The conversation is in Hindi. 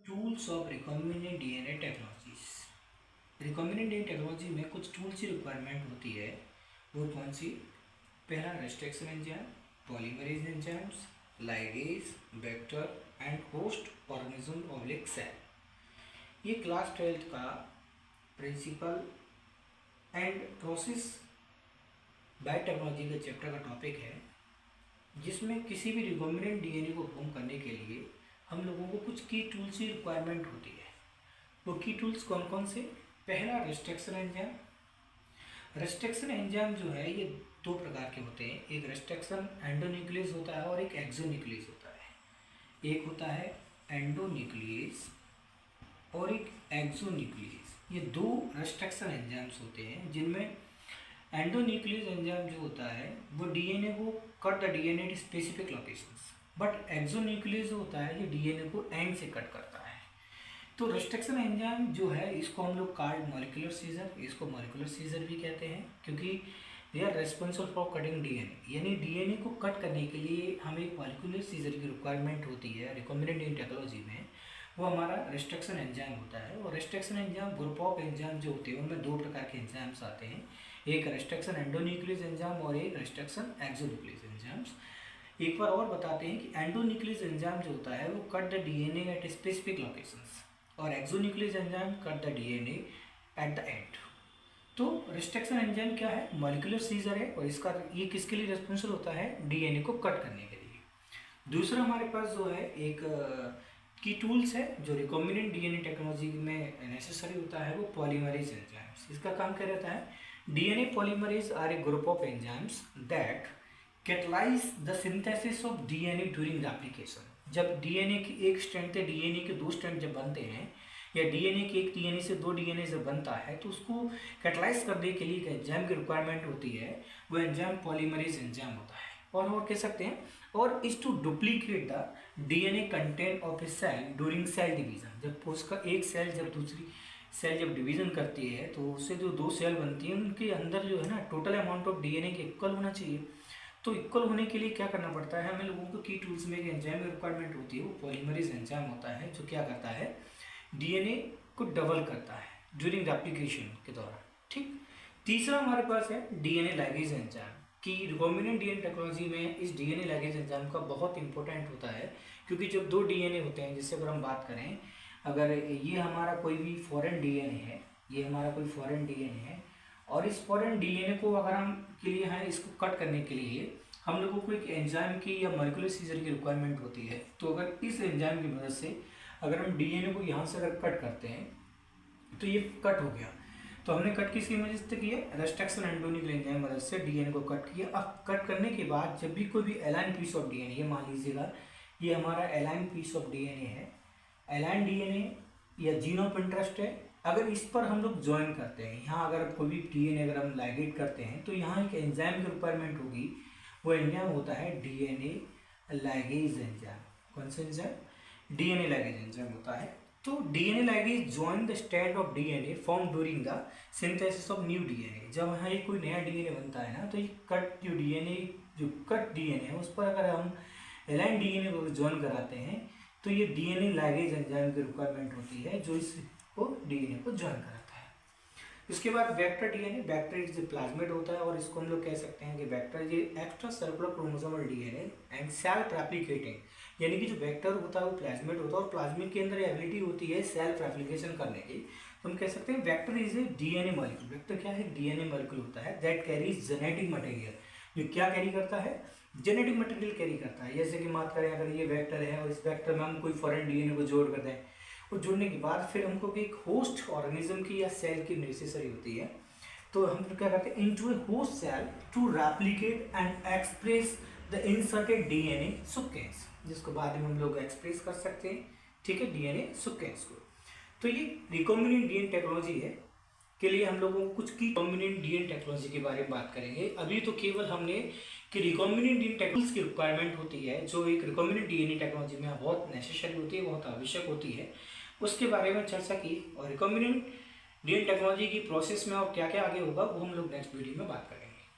Tools of recombinant DNA technologies. Recombinant DNA technology में कुछ टूल्स की रिक्वायरमेंट होती है। वो कौन सी? पहला restriction enzyme, polymerase enzymes, ligase, vector and host organism oblique cell. ये क्लास 12th का प्रिंसिपल एंड प्रोसेस बायोटेक्नोलॉजी के चैप्टर का टॉपिक है, जिसमें किसी भी रिकॉम्बिनेंट डीएनए को फॉर्म करने के लिए हम लोगों को कुछ की टूल्स की रिक्वायरमेंट होती है। वो की टूल्स कौन कौन से? पहला रेस्ट्रिक्शन एंजाइम। रेस्ट्रिक्शन एंजाइम जो है ये दो प्रकार के होते हैं। एक रेस्ट्रिक्शन एंडोन्यूक्लियस होता है और एक एक्सोन्यूक्लियस होता है। एक होता है एंडोन्यूक्लियस और एक एक्सोन्यूक्लियस। ये दो रेस्ट्रिक्शन एंजाइम्स होते हैं, जिनमें एंडोन्यूक्लियस एंजाइम जो होता है वो डीएनए को cut the DNA at specific locations, but exonuclease जो होता है ये डीएनए को एंड से कट करता है। तो रेस्ट्रिक्शन एंजाइम जो है इसको हम लोग कार्ड मॉलिक्यूलर सीजर, इसको मॉलिक्यूलर सीजर भी कहते हैं, क्योंकि they are responsible for cutting DNA. यानी डीएनए को कट करने के लिए हमें एक मॉलिक्यूलर सीजर की रिक्वायरमेंट होती है रिकॉम्बिनेंट डीएनए टेक्नोलॉजी में। वो हमारा रेस्ट्रिक्शन एंजाइम होता है। और restriction enzyme group of enzyme जो होते हैं उनमें दो प्रकार के एंजाइम्स आते हैं, एक रेस्ट्रिक्शन एंडोन्यूक्लियस एंजाइम और एक रेस्ट्रिक्शन एक्सोन्यूक्लियस एंजाइम्स। एक बार और बताते हैं कि एंडोन्यूक्लियस एंजाइम जो होता है वो cut the DNA at specific locations और exonuclease enzyme cut the DNA at the end. तो रेस्ट्रिक्शन एंजाइम क्या है? मॉलिक्यूलर सीजर है और इसका ये किसके लिए रेस्पॉन्सिबल होता है? डीएनए को कट करने के लिए। दूसरा हमारे पास जो है एक की टूल्स है जो रिकॉम्बिनेंट डीएनए टेक्नोलॉजी में नेसेसरी होता है, वो पॉलीमरेज एंजाइम्स। इसका काम क्या रहता है? DNA polymerase are a group of enzymes that catalyse the synthesis of DNA during the application. जब डीएनए की एक स्ट्रैंड से डीएनए के दो स्ट्रैंड जब बनते हैं, या डीएनए के एक डीएनए से दो डीएनए जब बनता है, तो उसको कैटलाइज करने के लिए एक एंजाइम की रिक्वायरमेंट होती है। वो एंजाइम पॉलीमरेज एंजाइम होता है। और कह सकते हैं और is to duplicate the DNA content of a cell during cell division. जब उसका एक सेल जब दूसरी सेल जब डिवीजन करती है तो उससे जो दो सेल बनती हैं उनके अंदर जो है ना टोटल अमाउंट ऑफ डीएनए के इक्वल होना चाहिए। तो इक्वल होने के लिए क्या करना पड़ता है? हमें लोगों को की टूल्स में एक एंजाइम की रिक्वायरमेंट होती है, वो पॉलीमरेज एंजाइम होता है, जो क्या करता है? डीएनए को डबल करता है ड्यूरिंग द एप्लीकेशन के दौरान। ठीक। तीसरा हमारे पास है डीएनए लाइगेज एंजाइम। कि रिकॉम्बिनेंट डीएनए टेक्नोलॉजी में इस डीएनए लाइगेज एंजाइम का बहुत इंपॉर्टेंट होता है, क्योंकि जब दो डीएनए होते हैं, जैसे अगर हम बात करें, अगर ये हमारा कोई भी फॉरेन डीएनए है, ये हमारा कोई फॉरेन डीएनए है, और इस फॉरेन डीएनए को अगर हम के लिए है इसको कट करने के लिए हम लोगों को एक एंजाइम की या मॉलिक्यूलर सीजर की रिक्वायरमेंट होती है। तो अगर इस एंजाइम की मदद से अगर हम डीएनए को यहाँ से अगर कट करते हैं तो ये कट हो गया। तो हमने कट किसकी मदद से किया? रेस्ट्रिक्शन एंडोन्यूक्लियस एंजाइम मदद से डीएनए को कट किया। अब कट करने के बाद जब भी कोई भी एलाइन पीस ऑफ डीएनए, ये मान लीजिएगा ये हमारा एलाइन पीस ऑफ डीएनए है, एलाइन डीएनए या जीन ऑफ इंटरेस्ट है, अगर इस पर हम लोग ज्वाइन करते हैं, यहाँ अगर कोई भी डीएनए अगर हम लाइगेट करते हैं तो यहाँ एक एंजाइम की रिक्वायरमेंट होगी। वो एंजाइम होता है डीएनए लाइगेज एंजाइम। कौन सा एंजाइम? डीएनए लाइगेज एंजाइम होता है। तो DNA ligase join the strand of DNA form during the synthesis of new DNA. जब यहाँ ये कोई नया डीएनए बनता है ना, तो ये कट जो डीएनए जो कट डीएनए है उस पर अगर हम एलाइन डीएनए को ज्वाइन कराते हैं तो ये डीएनए लाइगेज एंजाइम की रिक्वायरमेंट होती है, जो इसको डीएनए को ज्वाइन कराता है। इसके बाद vector DNA, vector is plasmid होता है, और इसको हम लोग कह सकते हैं कि वेक्टर ये extra circular chromosomal DNA and self replicating. यानी कि जो वेक्टर होता है वो प्लाज्मिड होता है, और प्लाज्मिड के अंदर एबिलिटी होती है सेल्फ रेप्लिकेशन करने की। तो हम कह सकते हैं vector is a DNA molecule. Vector क्या है? डीएनए मॉलिक्यूल होता है दैट कैरीज जेनेटिक मटेरियल। जो क्या कैरी करता है? जेनेटिक मटेरियल कैरी करता है। जैसे कि बात करें, अगर ये वेक्टर है और इस वेक्टर में हम कोई फॉरेन डीएनए को जोड़ कर दें, और जुड़ने के बाद फिर हमको एक होस्ट ऑर्गेनिज्म की या सेल की नेसेसरी होती है। तो हम क्या करते हैं? Into a host cell to replicate and express the inserted DNA sequence, जिसको बाद में हम लोग एक्सप्रेस कर सकते हैं। ठीक है, डीएनए सीक्वेंस को। तो ये रिकॉम्बिनेंट डीएनए टेक्नोलॉजी है के लिए हम लोगों को कुछ की रिकॉम्बिनेंट डीएनए टेक्नोलॉजी के बारे में बात करेंगे। अभी तो केवल हमने कि रिकॉम्बिनेंट डीएनए टेक्नोलॉजी की रिक्वायरमेंट होती है, जो एक रिकॉम्बिनेंट डीएनए टेक्नोलॉजी में बहुत नेसेसरी होती है, बहुत आवश्यक होती है, उसके बारे में चर्चा की। और रिकॉम्बिनेंट डीएनए टेक्नोलॉजी की प्रोसेस में और क्या क्या आगे होगा वो हम लोग नेक्स्ट वीडियो में बात करेंगे।